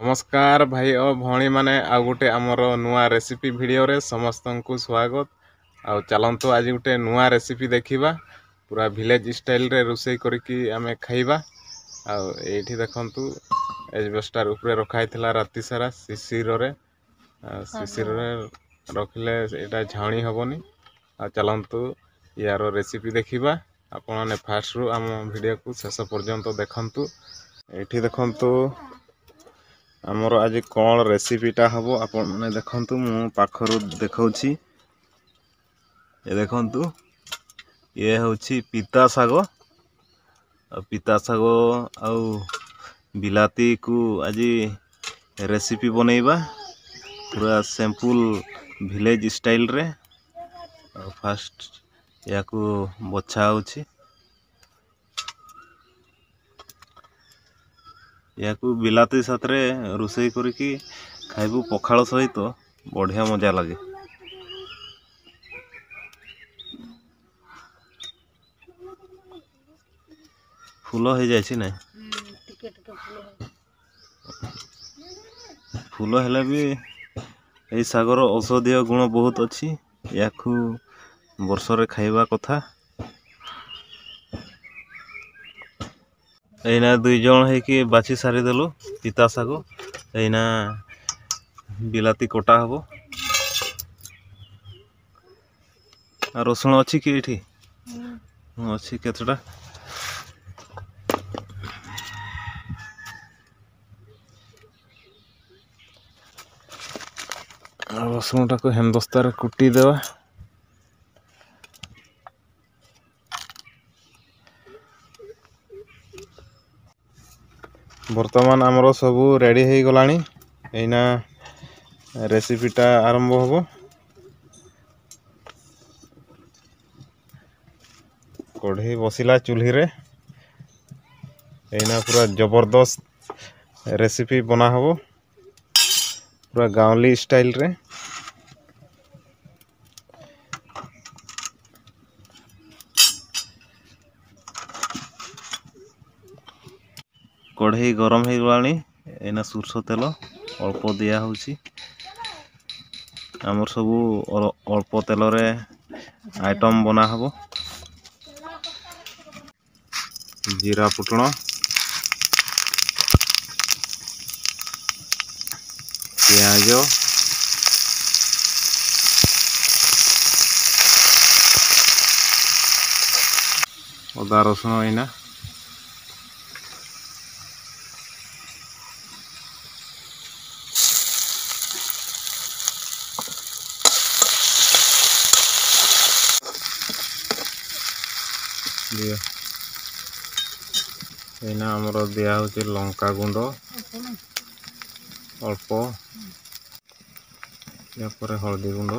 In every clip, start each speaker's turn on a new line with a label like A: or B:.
A: नमस्कार भाई और भौणी माने आउ गोटे आमर नुआ रेसिपी वीडियो रे समस्त को स्वागत। आउ चलंतु आज गोटे नुआ रेसिपी देखिबा पूरा विलेज स्टाइल रे रोसई करके आमे खाइबा। आउ एठी देखंतु एजबेस्टर ऊपर रखाइथिला राति सारा शिशिर रे रखले एटा झाणी हबनी। आ चलंतु यार रेसिपी देखिबा। आपण ने फास्ट रु आम वीडियो को शेष पर्यंत देखंतु। एठी देखंतु आमर आज कौन रेसिपीटा हम आपने देखु मु पाखर देखी ये देखु ये हूँ पिता साग आउ बिलाती को आज रेसिपी बनैबा पूरा सिंपल विलेज स्टाइल रे। फास्ट या को बछा होछि या को बिलाती साथ रे रोसई करके खाइबू पखाल सहित बढ़िया मजा लगे। फूल हो जाए ना फूल हेले भी यही सागर औषधीय गुण बहुत अच्छी या वर्ष रे खाइबा कथा। एना दुई जन है कि बाछी सारी देलु पिता साग एना बिलाती कोटा हबो। रसुण अच्छी कि एठी अच्छी केतटा रसुण टाक हेमदस्तार कुटी देवा। बर्तमान आमर सबू रेडी हो गलानी एना रेसिपीटा आरंभ होबो। कढ़ई बसिला चूल्ही रे एना पूरा जबरदस्त रेसिपी बना हबो पूरा गाँवली स्टाइल रे। कढ़ई गरम हो गलानी एना सुरस तेल अल्प दिया होची। आमर सबू अल्प तेल रे आइटम बना हबो। जीरा फुटण प्याज अदा रसुण एना दिया एना आमर दिया होची लंका गुंड अल्प या पर हल्दी गुंड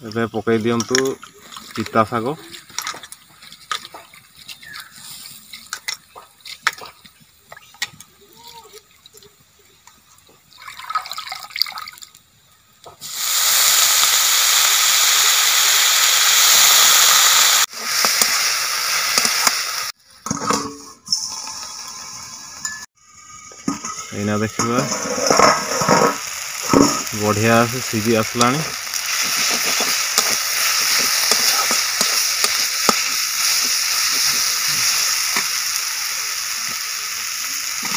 A: एबे पकई दियंतु पिता साग। एना देखिबा बढ़िया से सीझी आसलानी।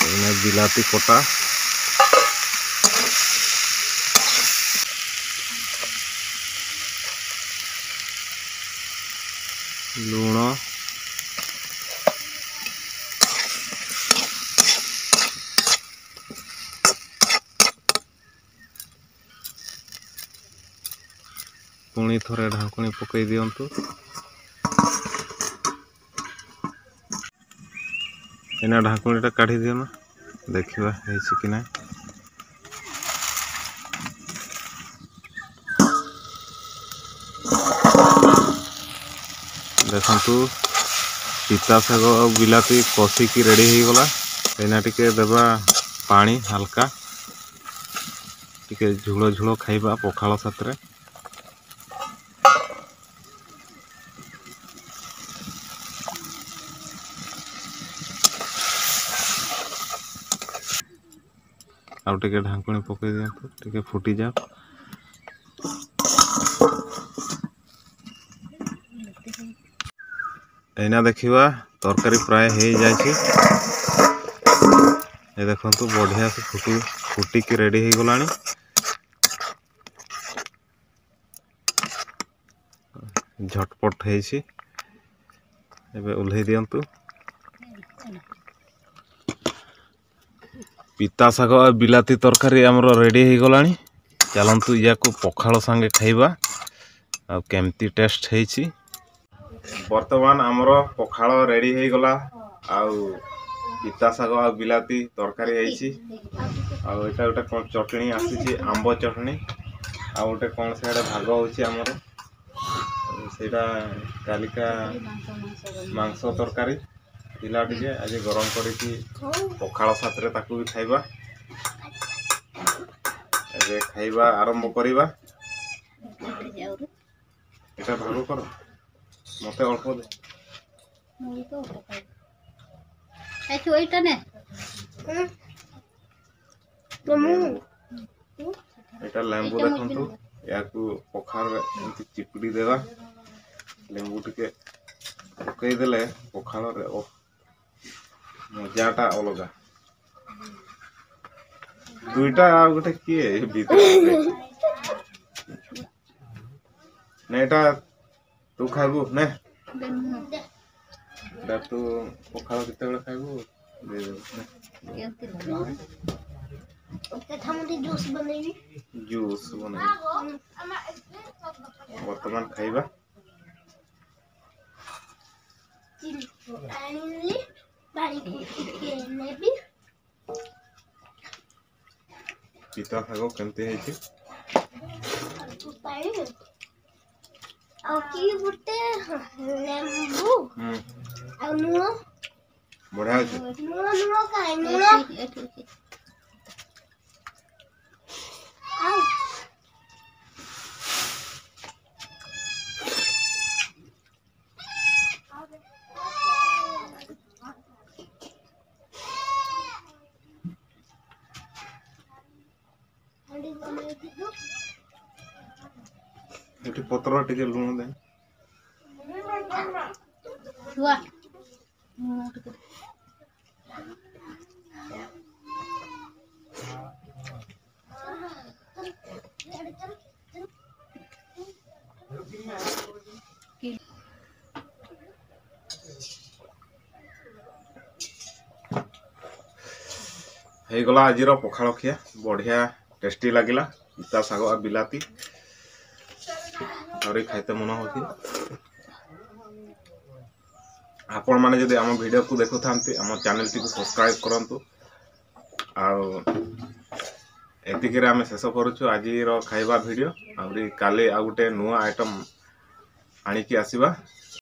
A: एना बिलाती कोटा लूण पुणी थोड़े ढाकुणी पकई दियंतु। एना ढाकुणीटा काढ़ी दियो ना देखिबा हेछि कि ना। देखंतु पिता साग और बिलाती कषिकी रेडी हो गला। एना टिके देबा पानी हल्का टिके झुलो झुलो खाइबा पखाल साथ रे। आउ टिके ढांकुणी पकई दियंतु टिके फुटी जाओ। एना देखिबा तरकारी प्राय हे जायछि। ए देखंतु बढ़िया से फुटी के रेडी हे गलानी। झटपट हेछि। एबे उल्हे दियंतु। पिता शाग और बिलाती तरकारी हमरो रेडी हे गलानी। चलंतु या को पखाल संगे खाइबा आ केमती टेस्ट हेछि। वर्तमान हमरो पखाल रेडी हे गला आ पिता शाग और बिलाती तरकारी हेछि। आ एटा गोटे कोन चटनी आसीछि आंबो चटनी आ गोटे कोन सेडा भाग होछि हमरो सेटा कालिका मांस तरकारी पिला टिके आज गरम करिकी पखाल साथ रे ताकू भी खाइबा। एबे खाइबा आरंभ करिबा। एटा भागो कर मते अल्प दे मोई तो खाइ एटा ने एटा लेंबू देखंतु याकू पखाल रे एंती चिपड़ी देबा। लेंबू टिके पकई देले पखाल रे ओ मजाटा अलगा। दुईटा आ गोटे किए भीतर नेटा तू खाइबू ने एटा तू पखाल केते बेले खाइबू दे दे ओके थमती जूस बनेबी वर्तमान खाइबा। चिली पानी के नेबी पिता भागो केमते हेछि पानी आ की गुटे लेंबू आ नुनो बढ़िया छै। नुनो काई नुनो एठी पत्र टिके लूण दे हुआ हे गला आजिर पखाल खिया बढ़िया टेस्टी लगिला। पिता शाग और बिलाती और खाइते मन होती। आपण माने जदि आम वीडियो को देखु थांती आम चैनल टी को सब्सक्राइब करंतु। एतिक आम शेष करुचु आज खाइबा वीडियो। आउरी काले आ गोटे नुआ आइटम आनिकी आसीबा।